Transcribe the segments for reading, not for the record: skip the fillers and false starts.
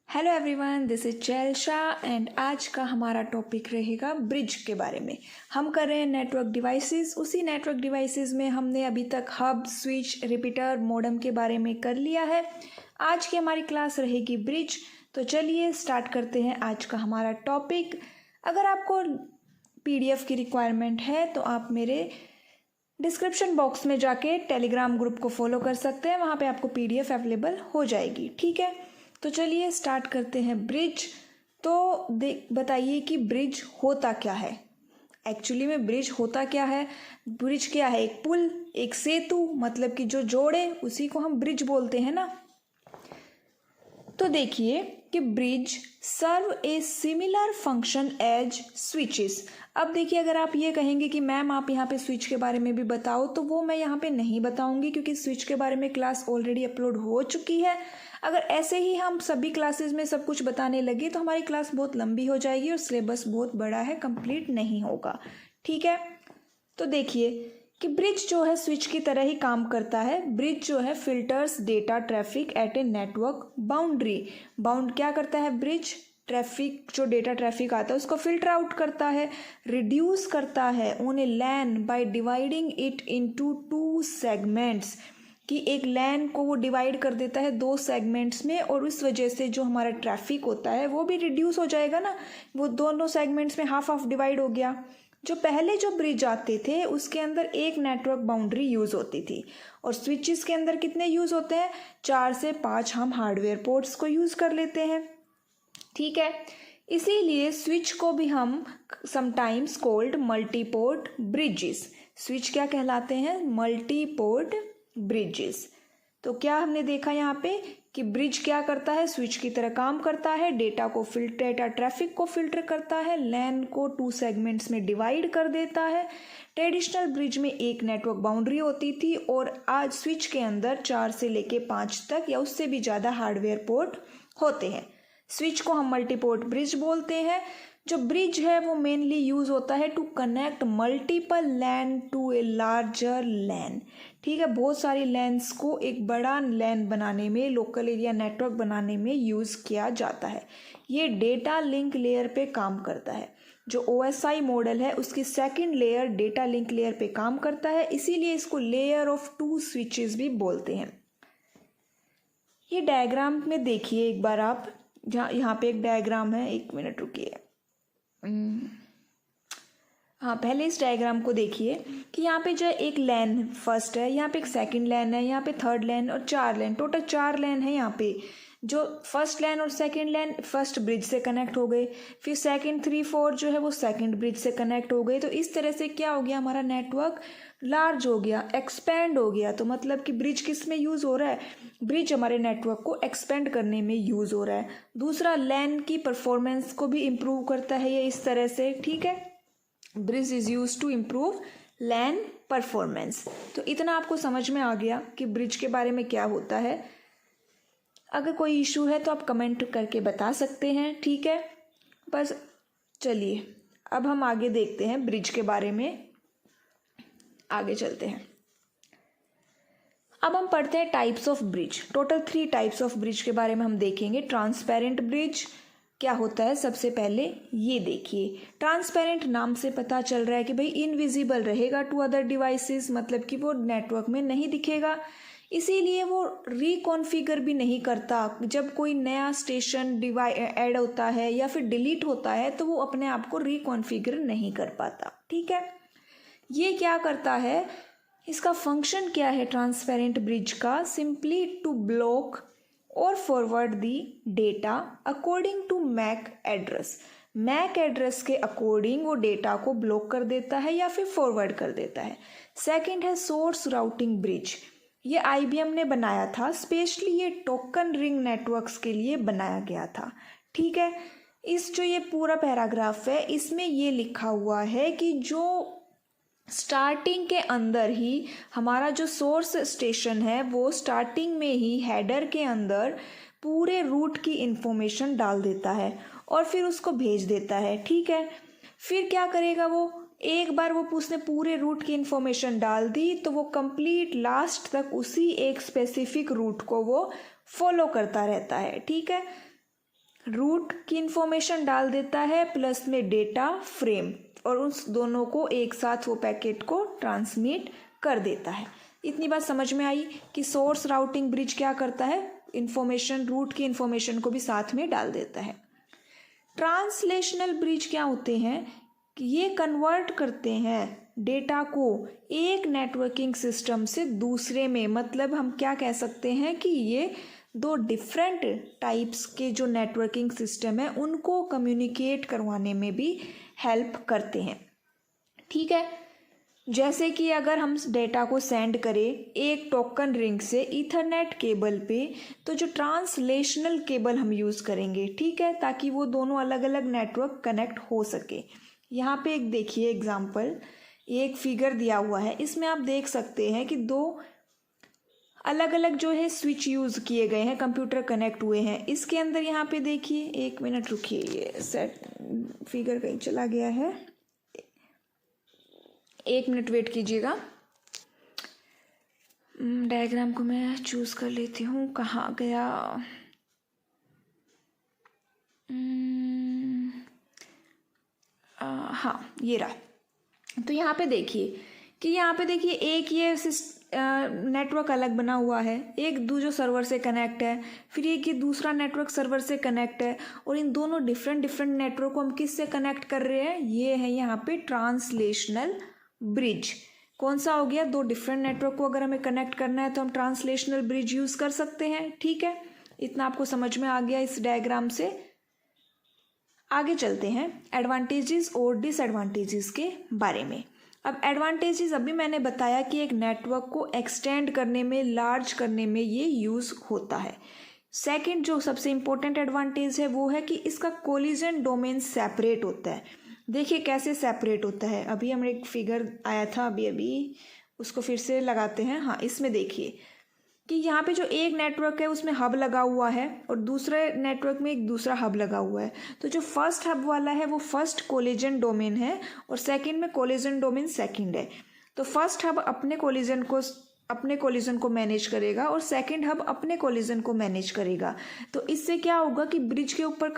Hello everyone, this is Chelsha and आज का हमारा टॉपिक रहेगा ब्रिज के बारे में। हम कर रहे हैं नेटवर्क डिवाइसेस। उसी नेटवर्क डिवाइसेस में हमने अभी तक हब, स्विच, रिपीटर, मॉडेम के बारे में कर लिया है। आज की हमारी क्लास रहेगी ब्रिज। तो चलिए स्टार्ट करते हैं आज का हमारा टॉपिक। अगर आपको पीडीएफ की रिक्वायरमेंट है तो आप मेरे डिस्क्रिप्शन बॉक्स में जाके टेलीग्राम ग्रुप को फॉलो कर सकते हैं, वहाँ पे आपको पीडीएफ अवेलेबल हो जाएगी। ठीक है, तो चलिए स्टार्ट करते हैं ब्रिज। तो बताइए कि ब्रिज होता क्या है। एक्चुअली में ब्रिज होता क्या है? ब्रिज क्या है? एक पुल, एक सेतु, मतलब कि जो जोड़े, उसी को हम ब्रिज बोलते हैं ना। तो देखिए कि bridge serve a similar function as switches. अब देखिए, अगर आप ये कहेंगे कि मैम आप यहाँ पे स्विच के बारे में भी बताओ, तो वो मैं यहाँ पे नहीं बताऊंगी क्योंकि स्विच के बारे में क्लास ऑलरेडी अपलोड हो चुकी है। अगर ऐसे ही हम सभी क्लासेस में सब कुछ बताने लगे तो हमारी क्लास बहुत लंबी हो जाएगी और सिलेबस बहुत बड़ा है, कंप्लीट नहीं होगा। ठीक है, तो देखिए कि ब्रिज जो है स्विच की तरह ही काम करता है। ब्रिज जो है filters data traffic eight a network boundary. क्या करता है ब्रिज? ट्रैफिक, जो डेटा ट्रैफिक आता है उसको फिल्टर आउट करता है, रिड्यूस करता है on a LAN by dividing it into two segments. कि एक लैन को वो डिवाइड कर देता है दो सेगमेंट्स में, और इस वजह से जो हमारा ट्रैफिक होता है वो भी रिड्यूस हो जाएगा ना। वो दोनों सेगमेंट्स में हाफ हाफ डिवाइड हो गया। जो पहले जो ब्रिज आते थे उसके अंदर एक नेटवर्क बाउंड्री यूज होती थी, और स्विचेस के अंदर कितने यूज होते हैं? 4 से 5 हम हार्डवेयर पोर्ट्स को यूज कर लेते हैं। ठीक है, इसीलिए स्विच को भी हम sometimes called multiport bridges. Switch क्या कहलाते हैं? Multiport bridges. तो क्या हमने देखा यहाँ पे कि ब्रिज क्या करता है? स्विच की तरह काम करता है, डेटा ट्रैफिक को फिल्टर करता है, लैन को 2 सेगमेंट्स में डिवाइड कर देता है। ट्रेडिशनल ब्रिज में एक नेटवर्क बाउंड्री होती थी, और आज स्विच के अंदर 4 से लेके 5 तक या उससे भी ज़्यादा हार्डवेयर पोर्ट होते हैं। स्विच को हम मल्टीपोर्ट ब्रिज बोलते हैं। जो ब्रिज है वो मेनली यूज होता है to connect multiple LAN to a larger LAN. ठीक है, बहुत सारी लैन्स को एक बड़ा लैन बनाने में, लोकल एरिया नेटवर्क बनाने में यूज किया जाता है। ये डेटा लिंक लेयर पे काम करता है। जो OSI मॉडल है उसकी second layer data link layer पे काम करता है, इसीलिए इसको लेयर ऑफ 2 स्विचेस भी बोलते हैं। ये डायग्राम में देखिए एक बार आप, जहाँ यहाँ पे एक डायग्राम है, 1 मिनट रुकिए। हाँ, पहले इस डायग्राम को देखिए कि यहाँ पे जो एक लैन फर्स्ट है, यहाँ पे एक सेकंड लैन है, यहाँ पे थर्ड लैन और 4 लैन, टोटल 4 लैन है। यहाँ पे जो फर्स्ट लैन और सेकंड लैन फर्स्ट ब्रिज से कनेक्ट हो गए, फिर सेकंड 3 4 जो है वो सेकंड ब्रिज से कनेक्ट हो गए। तो इस तरह से क्या हो गया, हमारा नेटवर्क लार्ज हो गया, एक्सपेंड हो गया। तो मतलब कि ब्रिज किस में यूज हो रहा है? ब्रिज हमारे नेटवर्क को एक्सपेंड करने में यूज हो रहा है। दूसरा, लैन की परफॉर्मेंस को भी इम्प्रूव करता है ये इस तरह से। ठीक है, bridge is use to improve LAN performance. तो इतना आपको समझ में आ गया कि ब्रिज के बारे में क्या होता है। अगर कोई इशू है तो आप कमेंट करके बता सकते हैं। ठीक है, बस चलिए अब हम आगे देखते हैं ब्रिज के बारे में, आगे चलते हैं। अब हम पढ़ते हैं types of bridge. Total 3 types of bridge के बारे में हम देखेंगे। ट्रांसपेरेंट ब्रिज क्या होता है? सबसे पहले ये देखिए, ट्रांसपेरेंट नाम से पता चल रहा है कि भाई इनविजिबल रहेगा टू अदर डिवाइसेस, मतलब कि वो नेटवर्क में नहीं दिखेगा, इसीलिए वो रिकॉन्फ़िगर भी नहीं करता। जब कोई नया स्टेशन ऐड होता है या फिर डिलीट होता है तो वो अपने आप को रिकॉन्फ़िगर नहीं कर पाता। ठीक है, ये क्या करता है, इसका फंक्शन क्या है ट्रांसपेरेंट ब्रिज का? सिंपली टू ब्लॉक और forward the data according to MAC address. MAC address के अकॉर्डिंग वो डेटा को ब्लॉक कर देता है या फिर फॉरवर्ड कर देता है। सेकंड है सोर्स राउटिंग ब्रिज। ये IBM ने बनाया था, स्पेशली ये टोकन रिंग नेटवर्क्स के लिए बनाया गया था। ठीक है, इस जो ये पूरा पैराग्राफ है इसमें ये लिखा हुआ है कि जो स्टार्टिंग के अंदर ही हमारा जो सोर्स स्टेशन है वो स्टार्टिंग में ही हेडर के अंदर पूरे रूट की इंफॉर्मेशन डाल देता है और फिर उसको भेज देता है। ठीक है, फिर क्या करेगा वो, एक बार वो उसने पूरे रूट की इंफॉर्मेशन डाल दी तो वो कंप्लीट लास्ट तक उसी एक स्पेसिफिक रूट को वो फॉलो करता रहता है। ठीक है, रूट की इंफॉर्मेशन डाल देता है प्लस में डेटा फ्रेम, और उस दोनों को एक साथ वो पैकेट को ट्रांसमिट कर देता है। इतनी बात समझ में आई कि सोर्स राउटिंग ब्रिज क्या करता है, इंफॉर्मेशन, रूट की इंफॉर्मेशन को भी साथ में डाल देता है। ट्रांसलेशनल ब्रिज क्या होते हैं कि ये कन्वर्ट करते हैं डेटा को एक नेटवर्किंग सिस्टम से दूसरे में, मतलब हम क्या कह सकते हैं कि ये दो डिफरेंट टाइप्स के जो नेटवर्किंग सिस्टम है उनको कम्युनिकेट करवाने में भी हेल्प करते हैं। ठीक है, जैसे कि अगर हम डेटा को सेंड करें एक टोकन रिंग से ईथरनेट केबल पे, तो जो ट्रांसलेशनल केबल हम यूज़ करेंगे, ठीक है, ताकि वो दोनों अलग अलग नेटवर्क कनेक्ट हो सके। यहाँ पे एक देखिए एग्जांपल, एक फिगर दिया हुआ है, इसमें आप देख सकते हैं कि दो अलग अलग जो है स्विच यूज़ किए गए हैं, कंप्यूटर कनेक्ट हुए हैं। इसके अंदर यहाँ पे देखिए, एक मिनट रुकिए, ये सेट फिगर कहीं चला गया है, एक मिनट वेट कीजिएगा। डायग्राम को मैं चूज कर लेती हूँ, कहाँ गया। हाँ, ये रहा। तो यहाँ पे देखिए कि यहाँ पे देखिए एक ये नेटवर्क अलग बना हुआ है, एक जो सर्वर से कनेक्ट है, फिर एक ये दूसरा नेटवर्क सर्वर से कनेक्ट है, और इन दोनों डिफरेंट नेटवर्क को हम किस से कनेक्ट कर रहे हैं, ये है यहाँ पे ट्रांसलेशनल ब्रिज। कौन सा हो गया, दो डिफरेंट नेटवर्क को अगर हमें कनेक्ट करना है तो हम ट्रांसलेशनल ब्रिज यूज़ कर सकते हैं। ठीक है, इतना आपको समझ में आ गया इस डायग्राम से। आगे चलते हैं एडवांटेजेस और डिसएडवांटेजेस के बारे में। अब एडवांटेजेस अभी मैंने बताया कि एक नेटवर्क को एक्सटेंड करने में, लार्ज करने में ये यूज़ होता है। सेकंड जो सबसे इम्पोर्टेंट एडवांटेज है वो है कि इसका कोलिजन डोमेन सेपरेट होता है। देखिए कैसे सेपरेट होता है, अभी हमें एक फिगर आया था अभी उसको फिर से लगाते हैं। हाँ, इसमें देखिए कि यहाँ पे जो एक नेटवर्क है उसमें हब लगा हुआ है और दूसरे नेटवर्क में एक दूसरा हब लगा हुआ है। तो जो फर्स्ट हब वाला है वो फर्स्ट कोलिजन डोमेन है और सेकंड में कोलिजन डोमेन सेकंड है। तो फर्स्ट हब अपने कोलिजन को मैनेज करेगा और सेकंड हब अपने कोलिजन को मैनेज करेगा। तो इससे क्या होगा कि ब्रिज के ऊपर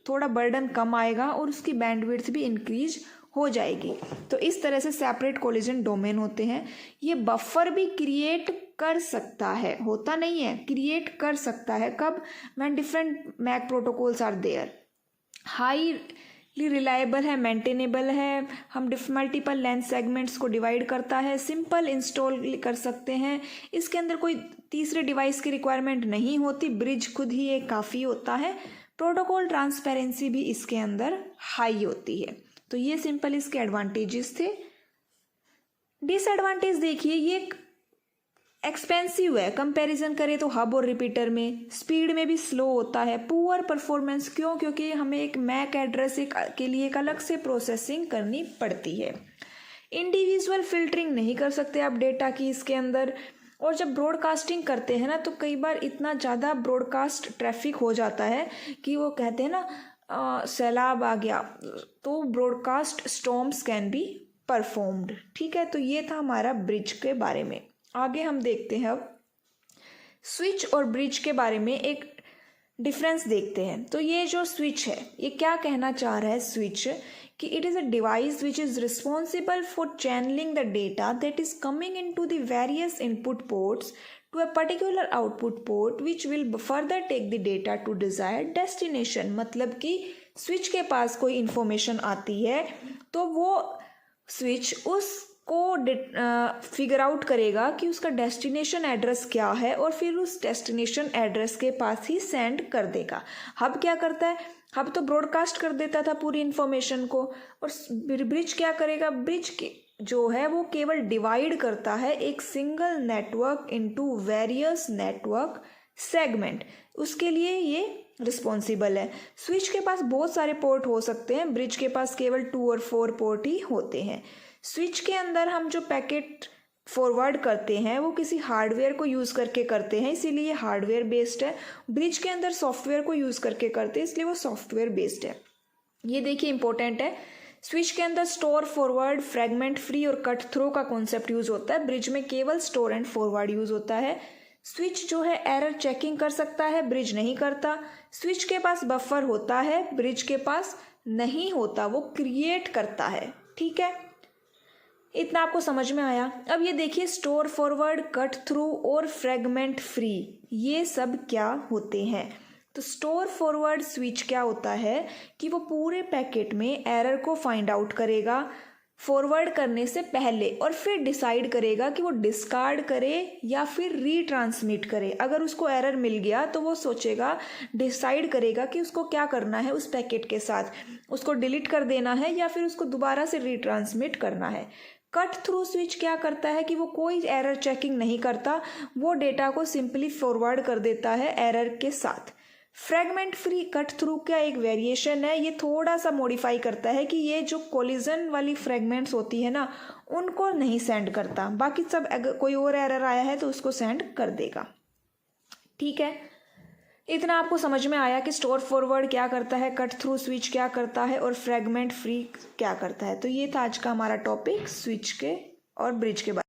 थोड़ा बर्डन कम आएगा और उसकी बैंडविड्थ भी इंक्रीज हो जाएगी। तो इस तरह से सेपरेट कोलिजन डोमेन होते हैं। ये बफर भी क्रिएट कर सकता है, होता नहीं है, क्रिएट कर सकता है। कब, when different MAC protocols are there, highly reliable है, मेंटेनेबल है, हम मल्टीपल लेंथ सेगमेंट्स को डिवाइड करता है, सिंपल इंस्टॉल कर सकते हैं। इसके अंदर कोई तीसरे डिवाइस की रिक्वायरमेंट नहीं होती, ब्रिज खुद ही एक काफ़ी होता है। प्रोटोकॉल ट्रांसपेरेंसी भी इसके अंदर हाई होती है। तो ये सिंपल इसके एडवांटेजेस थे। डिसएडवांटेज देखिए, ये एक्सपेंसिव है, कंपैरिजन करें तो हब और रिपीटर में। स्पीड में भी स्लो होता है, पुअर परफॉर्मेंस। क्यों? क्योंकि हमें एक मैक एड्रेस के लिए एक अलग से प्रोसेसिंग करनी पड़ती है। इंडिविजुअल फिल्टरिंग नहीं कर सकते आप डेटा की इसके अंदर। और जब ब्रॉडकास्टिंग करते हैं ना तो कई बार इतना ज़्यादा ब्रॉडकास्ट ट्रैफिक हो जाता है कि वो कहते हैं ना सैलाब आ गया, तो broadcast storms can be performed. ठीक है, तो ये था हमारा ब्रिज के बारे में। आगे हम देखते हैं अब स्विच और ब्रिज के बारे में एक डिफरेंस देखते हैं। तो ये जो स्विच है, ये क्या कहना चाह रहा है स्विच, कि it is a device which is responsible for channelling the data that is coming into the various input ports to a particular output port which will further take the data to desired destination। मतलब कि switch के पास कोई information आती है तो वो switch उसको figure out करेगा कि उसका डेस्टिनेशन एड्रेस क्या है और फिर उस डेस्टिनेशन एड्रेस के पास ही सेंड कर देगा। हब क्या करता है, हब तो ब्रॉडकास्ट कर देता था पूरी इंफॉर्मेशन को, और ब्रिज क्या करेगा, ब्रिज के जो है वो केवल डिवाइड करता है एक single network into various network segment, उसके लिए ये रिस्पॉन्सिबल है। स्विच के पास बहुत सारे पोर्ट हो सकते हैं, ब्रिज के पास केवल 2 और 4 पोर्ट ही होते हैं। स्विच के अंदर हम जो पैकेट फॉरवर्ड करते हैं वो किसी हार्डवेयर को यूज़ करके करते हैं, इसीलिए ये हार्डवेयर बेस्ड है। ब्रिज के अंदर सॉफ्टवेयर को यूज़ करके करते हैं, इसलिए वो सॉफ्टवेयर बेस्ड है। ये देखिए इंपॉर्टेंट है, स्विच के अंदर स्टोर, फॉरवर्ड, फ्रेगमेंट फ्री और कट थ्रो का कॉन्सेप्ट यूज होता है। ब्रिज में केवल स्टोर एंड फॉरवर्ड यूज होता है। स्विच जो है एरर चेकिंग कर सकता है, ब्रिज नहीं करता। स्विच के पास बफर होता है, ब्रिज के पास नहीं होता, वो क्रिएट करता है। ठीक है, इतना आपको समझ में आया। अब ये देखिए, स्टोर फॉरवर्ड, कट थ्रू और फ्रेगमेंट फ्री, ये सब क्या होते हैं। तो स्टोर फॉरवर्ड स्विच क्या होता है कि वो पूरे पैकेट में एरर को फाइंड आउट करेगा फॉरवर्ड करने से पहले, और फिर डिसाइड करेगा कि वो डिस्कार्ड करे या फिर रीट्रांसमिट करे। अगर उसको एरर मिल गया तो वो सोचेगा, डिसाइड करेगा कि उसको क्या करना है उस पैकेट के साथ, उसको डिलीट कर देना है या फिर उसको दोबारा से रीट्रांसमिट करना है। कट थ्रू स्विच क्या करता है कि वो कोई एरर चेकिंग नहीं करता, वो डेटा को सिंपली फॉरवर्ड कर देता है एरर के साथ। फ्रेगमेंट फ्री कट थ्रू का एक वेरिएशन है, ये थोड़ा सा मॉडिफाई करता है कि ये जो कोलिजन वाली फ्रेगमेंट्स होती है ना, उनको नहीं सेंड करता, बाकी सब अगर कोई और एरर आया है तो उसको सेंड कर देगा। ठीक है, इतना आपको समझ में आया कि स्टोर फॉरवर्ड क्या करता है, कट थ्रू स्विच क्या करता है और फ्रेगमेंट फ्री क्या करता है। तो ये था आज का हमारा टॉपिक स्विच के और ब्रिज के बारे में।